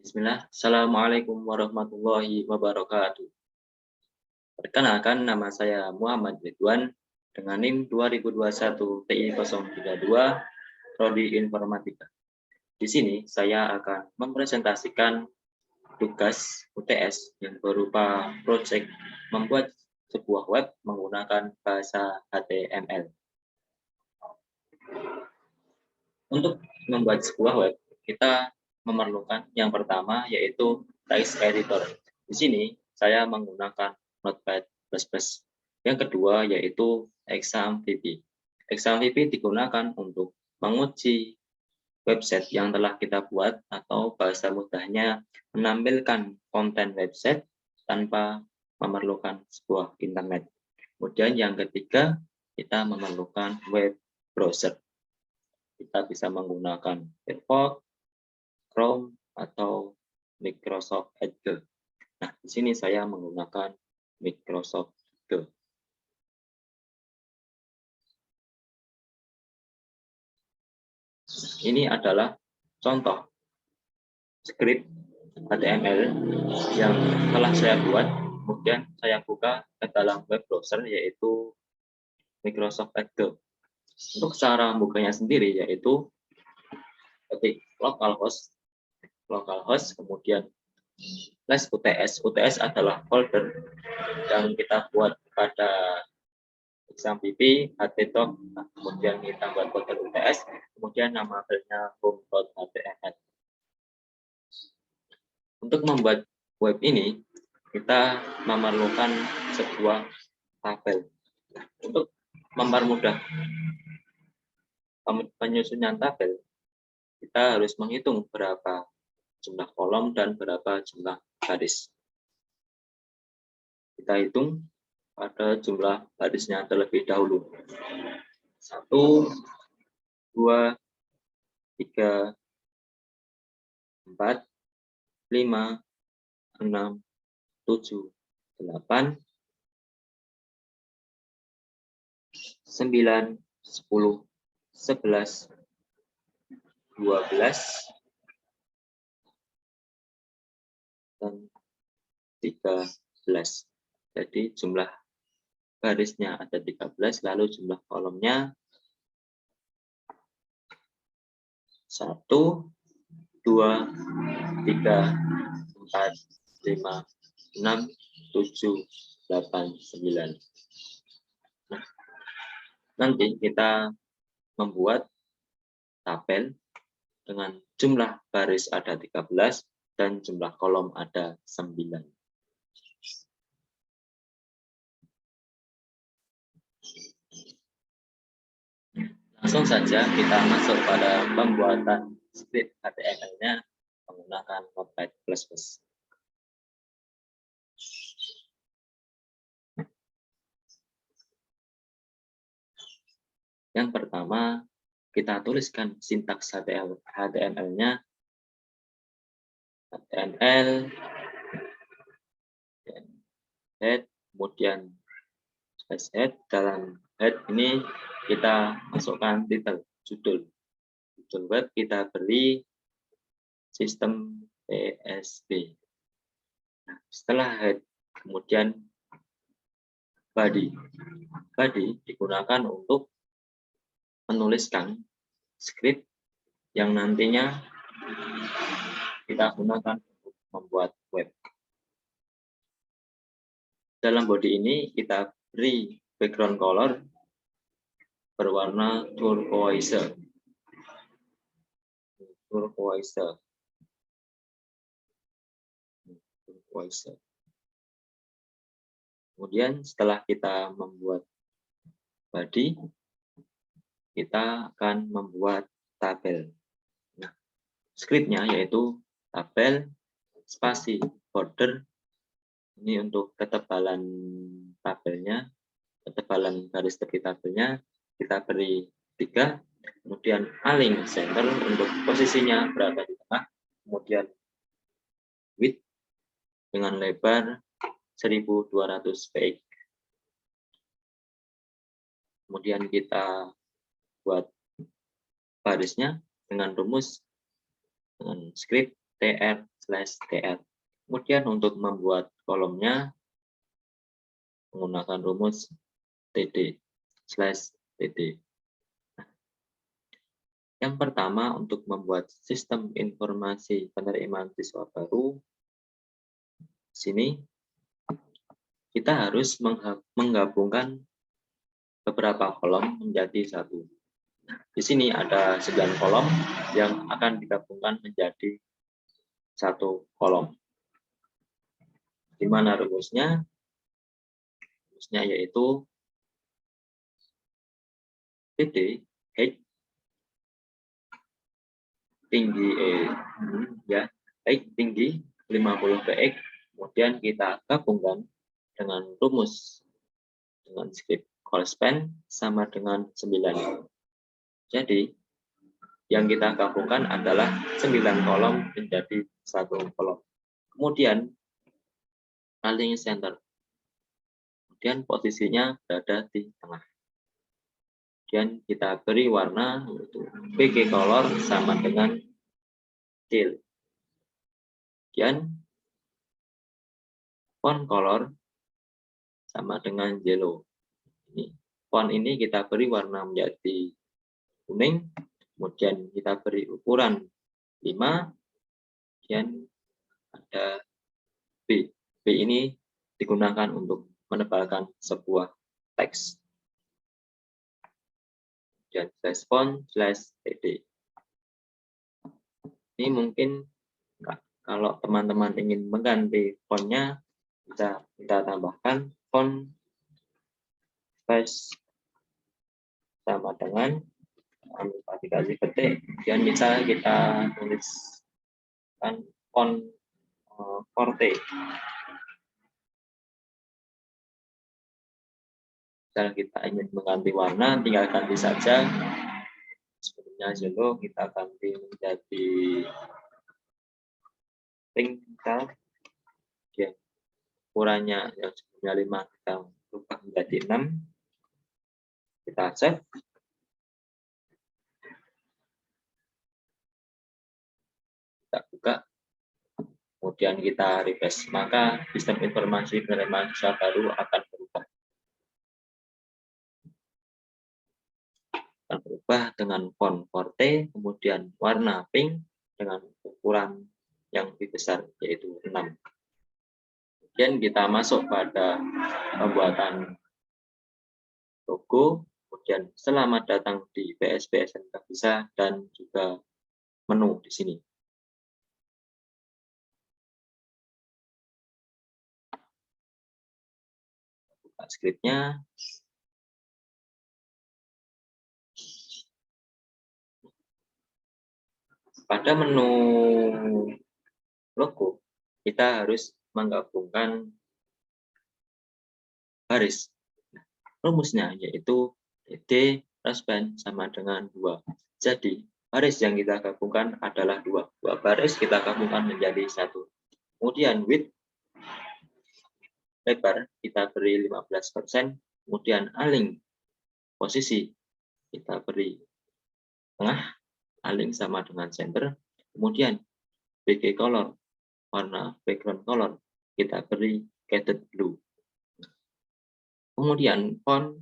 Bismillah. Assalamualaikum warahmatullahi wabarakatuh. Perkenalkan, nama saya Muhammad Ridwan dengan NIM 2021 TI 032 Prodi Informatika. Di sini saya akan mempresentasikan tugas UTS yang berupa proyek membuat sebuah web menggunakan bahasa HTML. Untuk membuat sebuah web, kita memerlukan yang pertama yaitu text editor. Di sini saya menggunakan Notepad++. Yang kedua yaitu ExamVP. ExamVP digunakan untuk menguji website yang telah kita buat, atau bahasa mudahnya menampilkan konten website tanpa memerlukan sebuah internet. Kemudian yang ketiga, kita memerlukan web browser. Kita bisa menggunakan Firefox, Chrome, atau Microsoft Edge. Nah, di sini saya menggunakan Microsoft Edge. Ini adalah contoh script HTML yang telah saya buat. Kemudian saya buka ke dalam web browser yaitu Microsoft Edge. Untuk cara membukanya sendiri yaitu ketik localhost, kemudian /UTS. UTS adalah folder yang kita buat pada ExamVP, htdoc, kemudian kita buat folder UTS, kemudian nama filenya home.html. Untuk membuat web ini, kita memerlukan sebuah tabel. Untuk mempermudah penyusunan tabel, kita harus menghitung berapa jumlah kolom dan berapa jumlah baris. Kita hitung pada jumlah barisnya terlebih dahulu. 1, 2, 3, 4, 5, 6, 7, 8, 9, 10, 11, 12, dan 13. Jadi jumlah barisnya ada 13, lalu jumlah kolomnya 1, 2, 3, 4, 5, 6, 7, 8, 9. Nah, nanti kita membuat tabel dengan jumlah baris ada 13 dan jumlah kolom ada 9. Langsung saja kita masuk pada pembuatan script HTML-nya menggunakan Notepad++. Yang pertama, kita tuliskan sintaks HTML-nya. HTML, head, kemudian space head. Dalam head ini kita masukkan title, judul web, kita beri sistem PSP. Nah, setelah head, kemudian body digunakan untuk menuliskan script yang nantinya kita gunakan untuk membuat web. Dalam body ini kita beri background color berwarna turquoise. Kemudian setelah kita membuat body, kita akan membuat tabel. Nah, scriptnya yaitu tabel spasi border. Ini untuk ketebalan tabelnya, ketebalan garis tepi tabelnya kita beri 3. Kemudian align center untuk posisinya berada di tengah. Kemudian width dengan lebar 1200 px. Kemudian kita buat barisnya dengan rumus dengan script tr tr. Kemudian untuk membuat kolomnya menggunakan rumus td/td. Yang pertama, untuk membuat sistem informasi penerimaan siswa baru, di sini kita harus menggabungkan beberapa kolom menjadi satu. Di sini ada 9 kolom yang akan digabungkan menjadi satu kolom. Di mana rumusnya? Rumusnya yaitu TD height tinggi height tinggi 50 px, kemudian kita gabungkan dengan rumus dengan script call span sama dengan 9. Jadi yang kita gabungkan adalah 9 kolom menjadi satu kolom. Kemudian align center. Kemudian posisinya berada di tengah. Kemudian kita beri warna yaitu BG color sama dengan teal. Kemudian font color sama dengan yellow. Font ini kita beri warna menjadi kuning, kemudian kita beri ukuran 5, kemudian ada B. B ini digunakan untuk menebalkan sebuah teks. Dan /font/td. Ini mungkin kalau teman-teman ingin mengganti fontnya, bisa kita tambahkan font size sama dengan dikasih ketik, dan misalnya kita tuliskan font forte. Misalnya kita ingin mengganti warna, tinggal ganti saja. Sebelumnya yellow kita ganti menjadi pink, misal. Ya, ukurannya yang sebelumnya 5 kita ubah menjadi 6. Kita save. Kita buka. Kemudian kita refresh, maka sistem informasi penerimaan siswa baru akan berubah. Akan berubah dengan font forte, kemudian warna pink dengan ukuran yang lebih besar, yaitu 6. Kemudian kita masuk pada pembuatan logo, kemudian selamat datang di PSB SMK Bisa, dan juga menu di sini. Buka skripnya. Pada menu logo, kita harus menggabungkan baris. Rumusnya yaitu TD span sama dengan 2. Jadi baris yang kita gabungkan adalah 2. 2 baris kita gabungkan menjadi 1. Kemudian width lebar kita beri 15%. Kemudian align posisi kita beri tengah, align sama dengan center. Kemudian BG color, warna background color, kita beri shaded blue. Kemudian font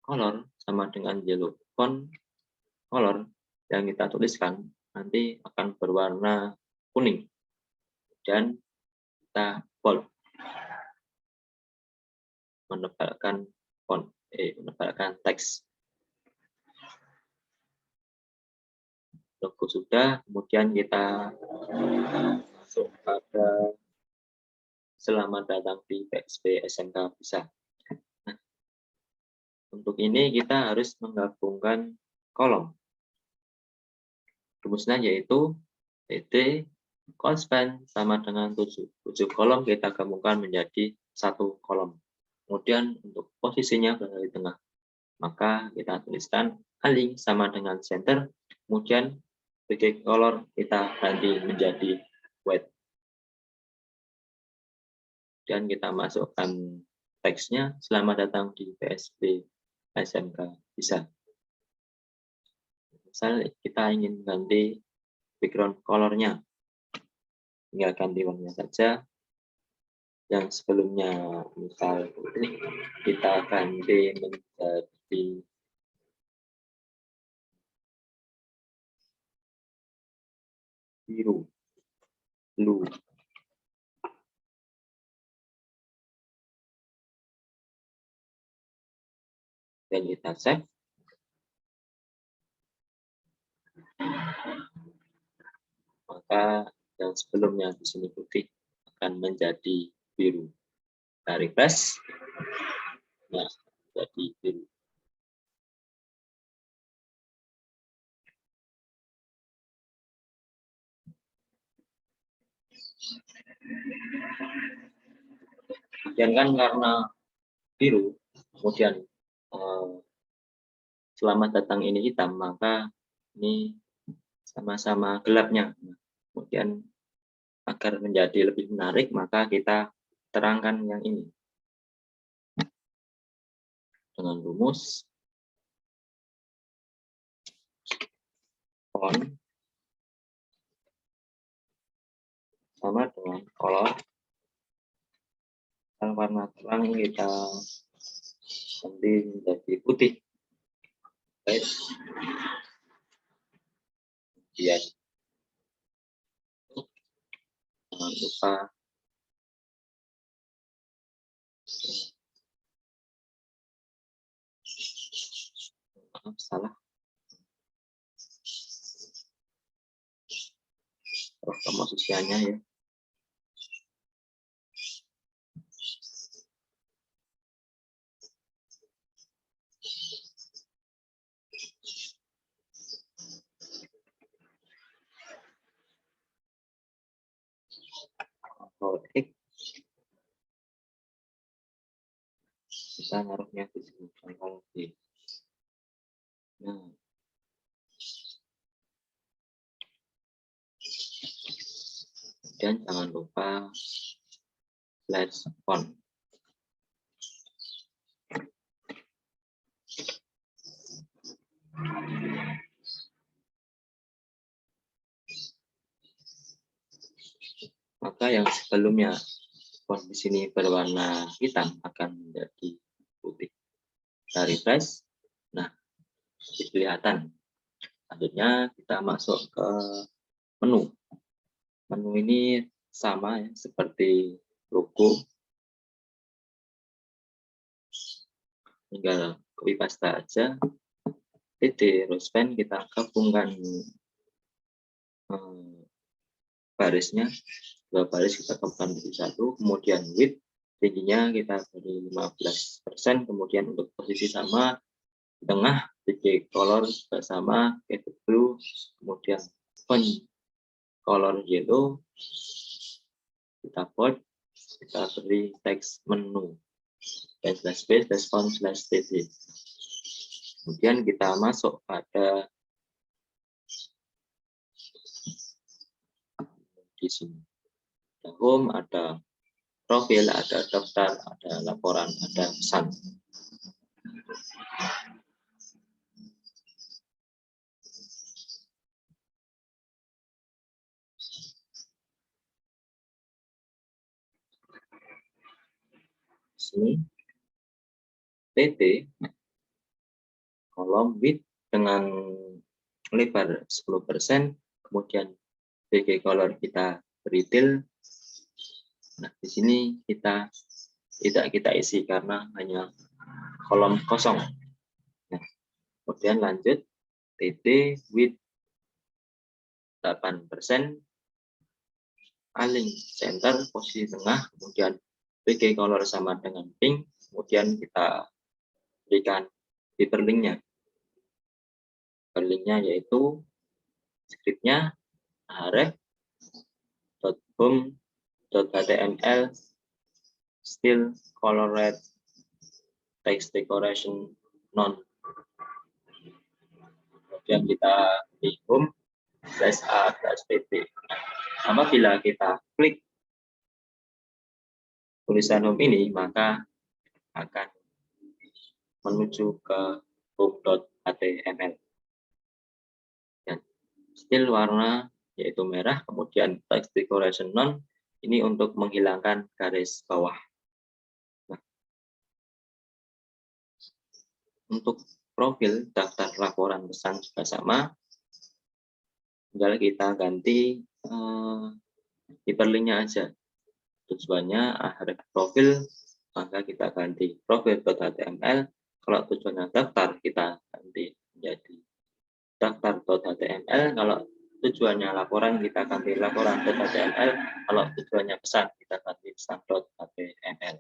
color sama dengan yellow. Font color yang kita tuliskan nanti akan berwarna kuning. Dan kita bold, menebalkan font, menebalkan teks. Logo sudah, kemudian kita masuk pada selamat datang di PSB SMK Bisa. Nah, untuk ini kita harus menggabungkan kolom. Rumusnya yaitu TD call span sama dengan 7. 7 kolom kita gabungkan menjadi satu kolom. Kemudian untuk posisinya berada di tengah, maka kita tuliskan align sama dengan center. Kemudian BG color kita ganti menjadi white. Dan kita masukkan teksnya, selamat datang di PSB SMK Bisa. Misal kita ingin ganti background colornya, tinggal ganti warnanya saja. Yang sebelumnya misal putih, kita ganti menjadi biru, blue. Dan kita save. Maka yang sebelumnya di sini putih akan menjadi biru. Kita refresh. Nah, jadi biru. Kemudian kan karena biru, kemudian selamat datang ini hitam, maka ini sama-sama gelapnya. Kemudian agar menjadi lebih menarik, maka kita terangkan yang ini dengan rumus font sama dengan color. Yang warna terang kita ganti menjadi putih. Baik. Kemudian jangan lupa salah komposisinya ya. Ctrl X, kita naruhnya di sini. Ctrl V. Nah, dan jangan lupa slash font. Maka yang sebelumnya font di sini berwarna hitam akan menjadi putih. Kita refresh. Nah, kelihatan. Selanjutnya kita masuk ke menu. Menu ini sama ya, seperti logo. Tinggal copy paste aja. Rospen kita gabungkan barisnya, 2 baris kita gabungkan menjadi 1. Kemudian width tingginya kita beri 15%. Kemudian untuk posisi sama di tengah, BG color juga sama, blue. Kemudian font color yellow, kita bold, kita beri teks menu dan slash space slash font slash td. Kemudian kita masuk pada di sini. Ada home, ada profil, ada daftar, ada laporan, ada pesan. Sini TT kolom width dengan lebar 10%, kemudian BG color kita retail. Nah, di sini tidak kita isi karena hanya kolom kosong. Nah, kemudian lanjut TT width 8%, align center posisi tengah, kemudian BG color sama dengan pink, kemudian kita berikan hyperlinknya. Hyperlinknya yaitu scriptnya href.home.html still color red text decoration none. Kemudian kita di home /a/pp. Apabila kita klik tulisan home ini, maka akan menuju ke home.html. Dan still warna yaitu merah, kemudian text decoration none ini untuk menghilangkan garis bawah. Nah, untuk profil daftar laporan pesan juga sama, tinggal kita ganti hyperlinknya aja. Tujuannya href profil, maka kita ganti profil.html. Kalau tujuannya daftar, kita ganti menjadi daftar.html. Kalau tujuannya laporan, kita ganti laporan.html. Kalau tujuannya pesan, kita ganti pesan.html.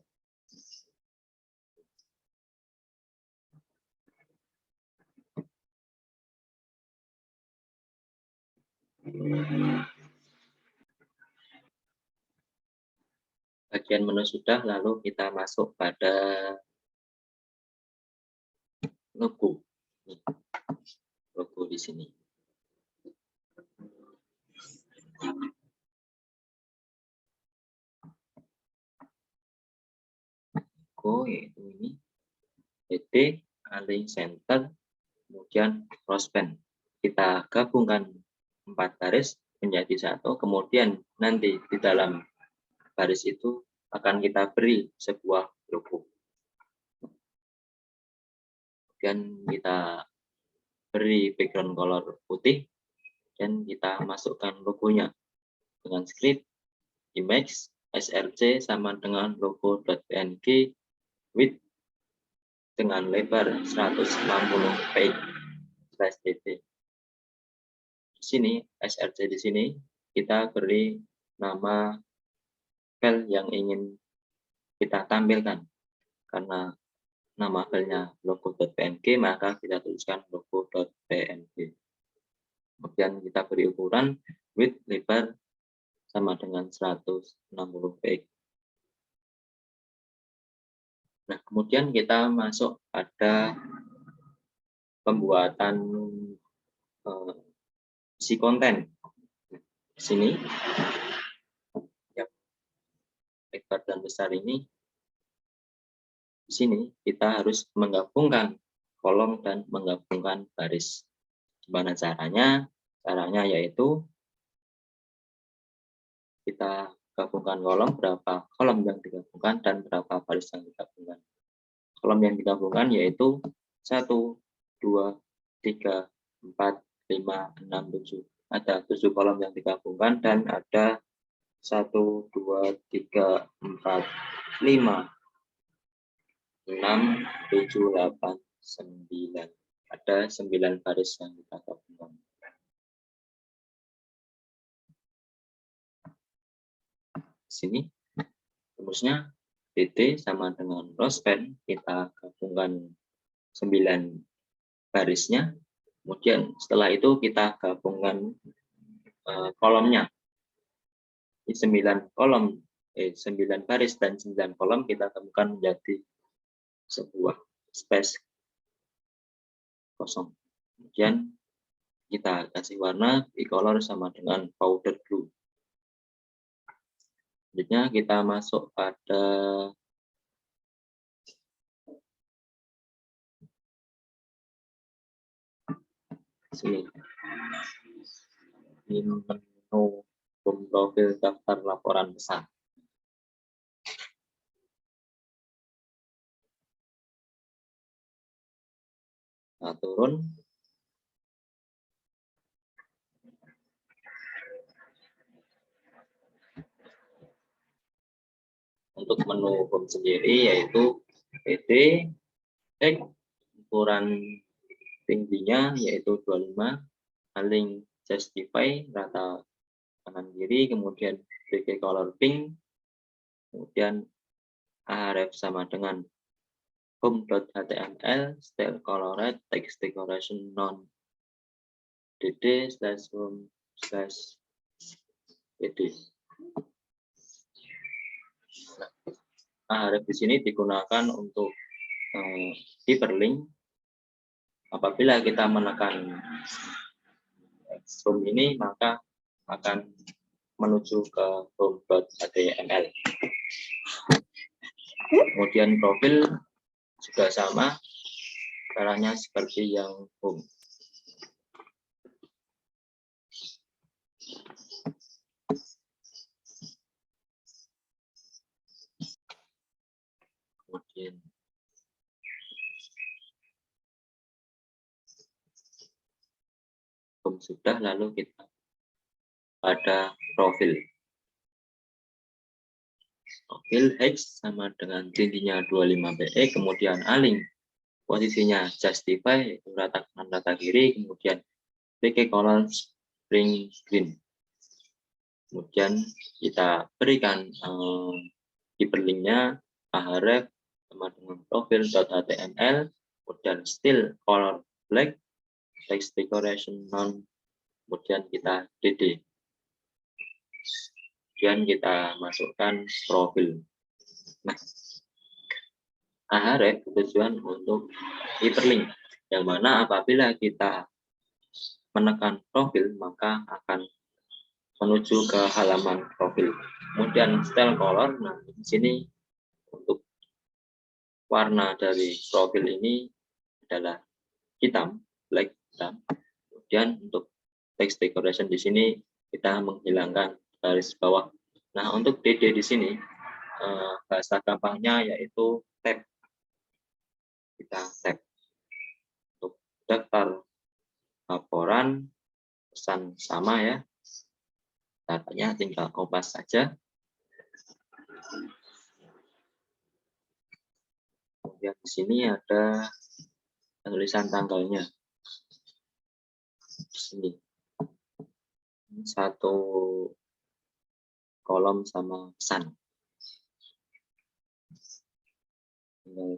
Bagian menu sudah, lalu kita masuk pada logo. Logo di sini. Logo yaitu ini, dd, align center, kemudian crossband. Kita gabungkan 4 baris menjadi satu, kemudian nanti di dalam baris itu akan kita beri sebuah logo. Kemudian kita beri background color putih dan kita masukkan logonya dengan script image src sama dengan logo.png width dengan lebar 160 px/dd. Di sini src di sini kita beri nama file yang ingin kita tampilkan. Karena nama filenya logo.png, maka kita tuliskan logo.png. Kemudian kita beri ukuran width lebar sama dengan 160 px. Nah, kemudian kita masuk pada pembuatan isi konten. Di sini lebar dan besar ini, di sini kita harus menggabungkan kolom dan menggabungkan baris. Gimana caranya? Caranya yaitu kita gabungkan kolom, berapa kolom yang digabungkan dan berapa baris yang digabungkan. Kolom yang digabungkan yaitu 1, 2, 3, 4, 5, 6, 7. Ada 7 kolom yang digabungkan dan ada 1, 2, 3, 4, 5, 6, 7, 8, 9. Ada 9 baris yang kita gabungkan. Sini rumusnya dd sama dengan crossband, kita gabungkan 9 barisnya, kemudian setelah itu kita gabungkan kolomnya. Di 9 kolom 9 baris dan 9 kolom kita gabungkan menjadi sebuah space kosong. Kemudian kita kasih warna bicolor sama dengan powder blue. Selanjutnya kita masuk pada sini. Ini menu profil daftar laporan pesan. Nah, turun. Untuk menu home sendiri yaitu PD, ukuran tingginya yaitu 25, align justify rata kanan kiri, kemudian BG color pink, kemudian href sama dengan home.html, style colored, text decoration none, dd/home/dd. Href di sini digunakan untuk hyperlink. Apabila kita menekan home ini, maka akan menuju ke home.html. Kemudian profil juga sama, caranya seperti yang home. sudah, lalu kita pada profil. Profil X sama dengan tingginya 25 PE, kemudian align posisinya justify, yaitu rata kanan rata kiri, kemudian PK color spring green. Kemudian kita berikan hyperlinknya href sama dengan profil.html, kemudian style color black, text decoration none, kemudian kita dd. Kemudian kita masukkan profil. Nah, href tujuan untuk hyperlink, yang mana apabila kita menekan profil maka akan menuju ke halaman profil. Kemudian style color, nah di sini untuk warna dari profil ini adalah hitam, black hitam. Kemudian untuk text decoration di sini kita menghilangkan garis bawah. Nah, untuk DD di sini bahasa gampangnya yaitu tab. Kita tab. Untuk daftar laporan pesan sama ya. Datanya tinggal kopas saja. Kemudian di sini ada tulisan tanggalnya. Di sini. Satu kolom sama pesan.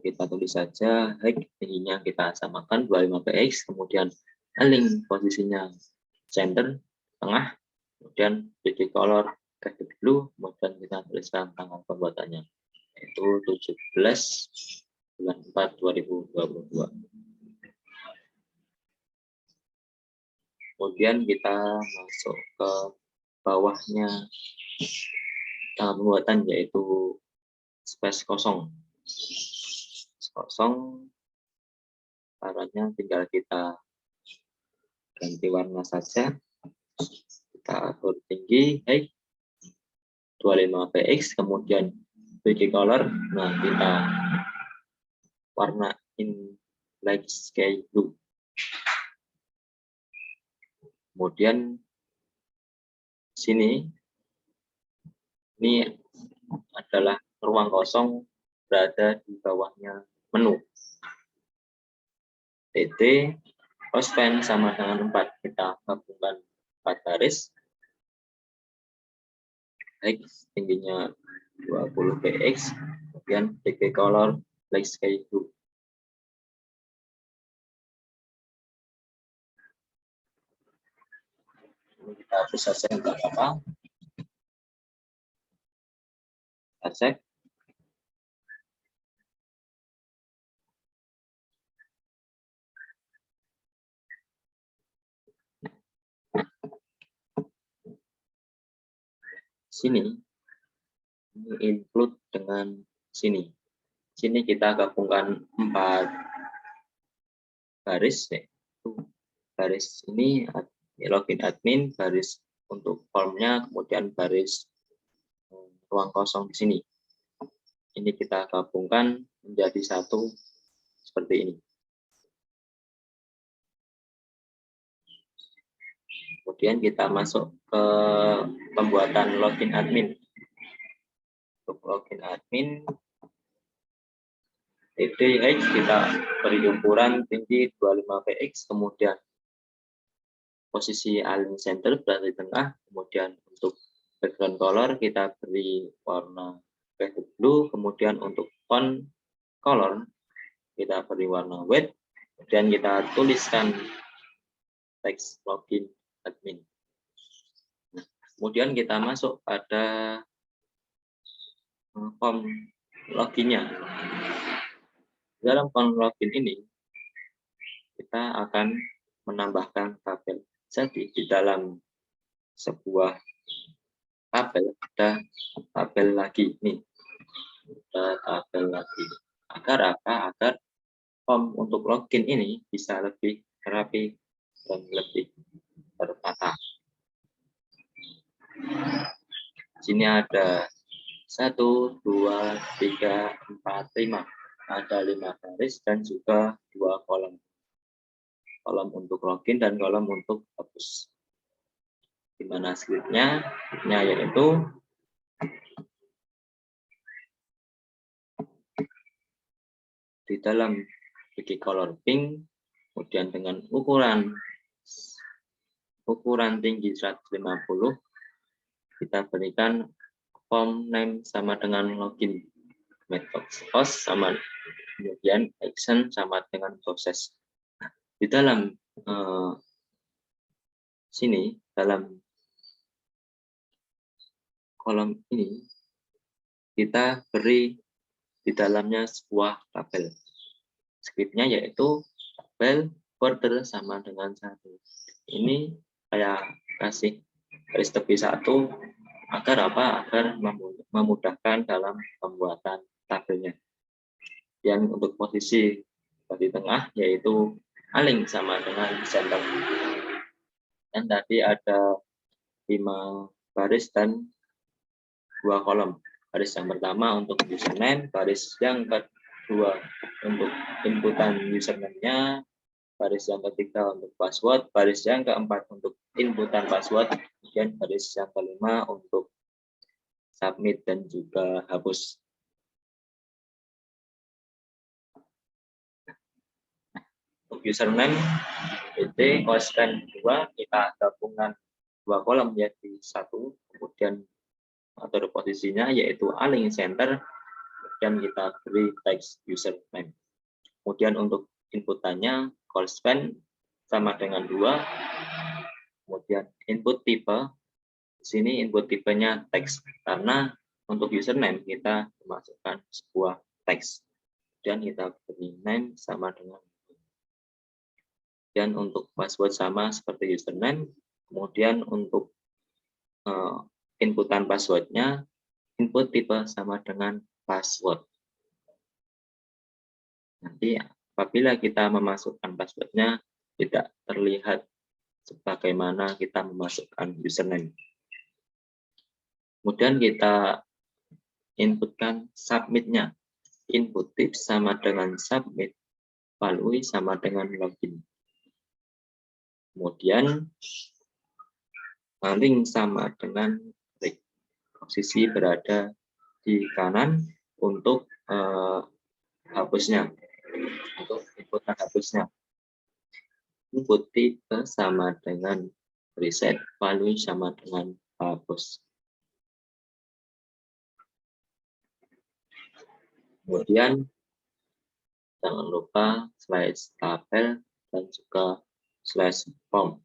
Kita tulis saja height, tingginya kita samakan 25 px, kemudian align posisinya center tengah, kemudian body color graphic blue, kemudian kita tuliskan tanggal pembuatannya yaitu 17/4/2022. Kemudian kita masuk ke bawahnya tanggal pembuatan yaitu space kosong. Caranya tinggal kita ganti warna saja. Kita atur tinggi, height 25 px, kemudian body color. Nah, kita warna in light sky blue. Kemudian sini ini adalah ruang kosong berada di bawahnya menu. TT Rospen sama dengan 4, kita gabungkan 4 baris. Height tingginya 20 px, kemudian body color light sky blue. Kita hapus saja untuk apa? Kita cek. Sini ini include dengan sini. Sini kita gabungkan 4 baris. Baris ini login admin, baris untuk formnya, kemudian baris ruang kosong di sini. Ini kita gabungkan menjadi satu seperti ini. Kemudian kita masuk ke pembuatan login admin. Untuk login admin, TDH kita beri ukuran tinggi 25 px, kemudian posisi align center berada di tengah, kemudian untuk background color kita beri warna blue, kemudian untuk font color kita beri warna white, kemudian kita tuliskan teks login admin. Nah, kemudian kita masuk pada form loginnya. Dalam form login ini kita akan menambahkan tabel. Jadi di dalam sebuah tabel ada tabel lagi nih, ada tabel lagi. Agar apa? Agar form untuk login ini bisa lebih rapi dan lebih tertata. Sini ada 1, 2, 3, 4, 5. Ada 5 baris dan juga 2 kolom. kolom untuk login dan kolom untuk hapus. Dimana scriptnya yaitu di dalam bagi color pink, kemudian dengan ukuran tinggi 150, kita berikan form name sama dengan login, method host sama, kemudian action sama dengan proses. Di dalam sini, dalam kolom ini, kita beri di dalamnya sebuah tabel. Scriptnya yaitu tabel border sama dengan 1. Ini saya kasih garis tepi 1 agar apa? Agar memudahkan dalam pembuatan tabelnya. Dan untuk posisi di tengah yaitu align sama dengan center. Dan tadi ada 5 baris dan 2 kolom. Baris yang pertama untuk username, baris yang kedua untuk inputan username-nya, baris yang ketiga untuk password, baris yang keempat untuk inputan password, kemudian baris yang kelima untuk submit dan juga hapus. Untuk username, PT konstan 2, kita gabungan 2 kolom menjadi 1, kemudian atur posisinya yaitu align center, dan kita beri teks username. Kemudian untuk inputannya call span sama dengan 2, kemudian input tipe, di sini input tipenya teks, karena untuk username kita memasukkan sebuah teks, dan kita beri name sama dengan, dan untuk password sama seperti username. Kemudian untuk inputan passwordnya, input tipe sama dengan password. Nanti apabila kita memasukkan passwordnya, tidak terlihat sebagaimana kita memasukkan username. Kemudian kita inputkan submitnya. Input tips sama dengan submit, value sama dengan login. Kemudian link sama dengan break. Posisi berada di kanan untuk hapusnya, untuk inputan hapusnya. Input tipe sama dengan reset, value sama dengan hapus. Kemudian jangan lupa slash tabel dan juga slash form.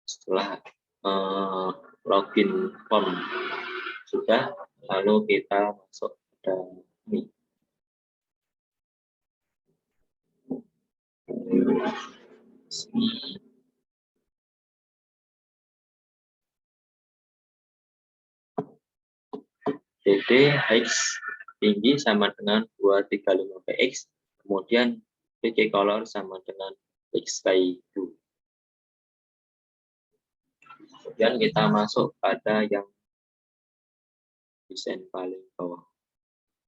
Setelah login form sudah, lalu kita masuk ke ini. DD X tinggi sama dengan 235 px, kemudian PK color sama dengan XY2. Kemudian kita masuk pada yang desain paling bawah,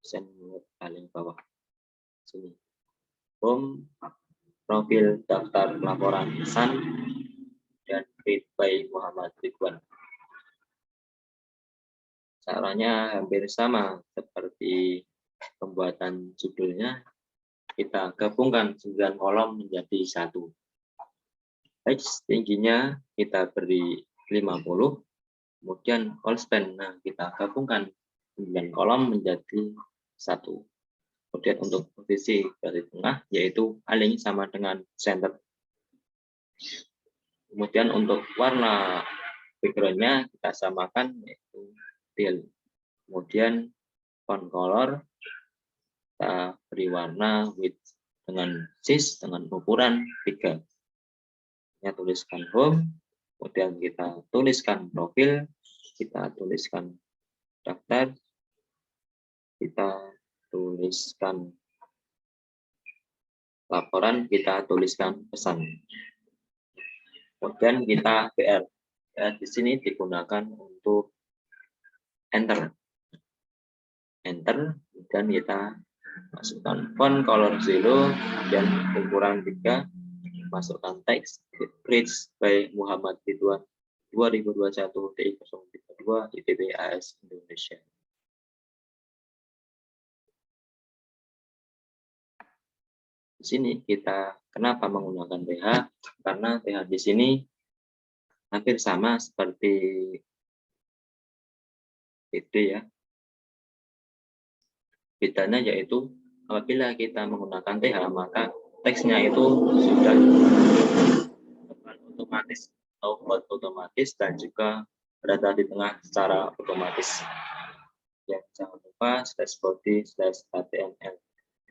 desain paling bawah sini, home, profil, daftar laporan pesan, dan create by Muhammad Ridwan. Caranya hampir sama seperti pembuatan judulnya. Kita gabungkan 9 kolom menjadi 1. X tingginya kita beri 50, kemudian call span, nah kita gabungkan 9 kolom menjadi 1. Kemudian untuk posisi dari tengah yaitu align sama dengan center. Kemudian untuk warna background-nya kita samakan yaitu teal. Kemudian font color kita beri warna width dengan sis dengan ukuran 3. Ya, tuliskan home, kemudian kita tuliskan profil, kita tuliskan daftar, kita tuliskan laporan, kita tuliskan pesan. Kemudian kita BR. Ya, di sini digunakan untuk enter. enter, dan kita masukkan font color 0 dan ukuran 3, masukkan teks Bridge by Muhammad Ridwan 2021 TI032 ITB AS Indonesia. Di sini kita kenapa menggunakan TH? Karena TH di sini hampir sama seperti PD ya. Bedanya yaitu apabila kita menggunakan TH maka teksnya itu sudah otomatis atau buat otomatis dan juga berada di tengah secara otomatis. Ya, jangan lupa /body/html.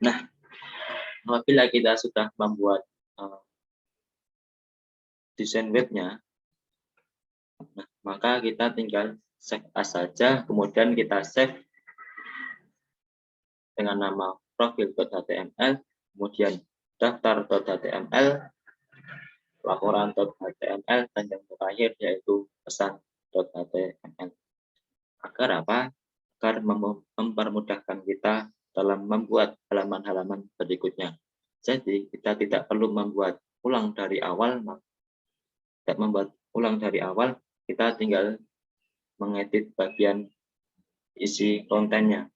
Nah, apabila kita sudah membuat desain webnya, nah, maka kita tinggal save as saja, kemudian kita save dengan nama profil.html, kemudian daftar.html, laporan.html, dan yang terakhir yaitu pesan.html. Agar apa? Agar mempermudahkan kita dalam membuat halaman-halaman berikutnya. Jadi kita tidak perlu membuat ulang dari awal, kita tinggal mengedit bagian isi kontennya.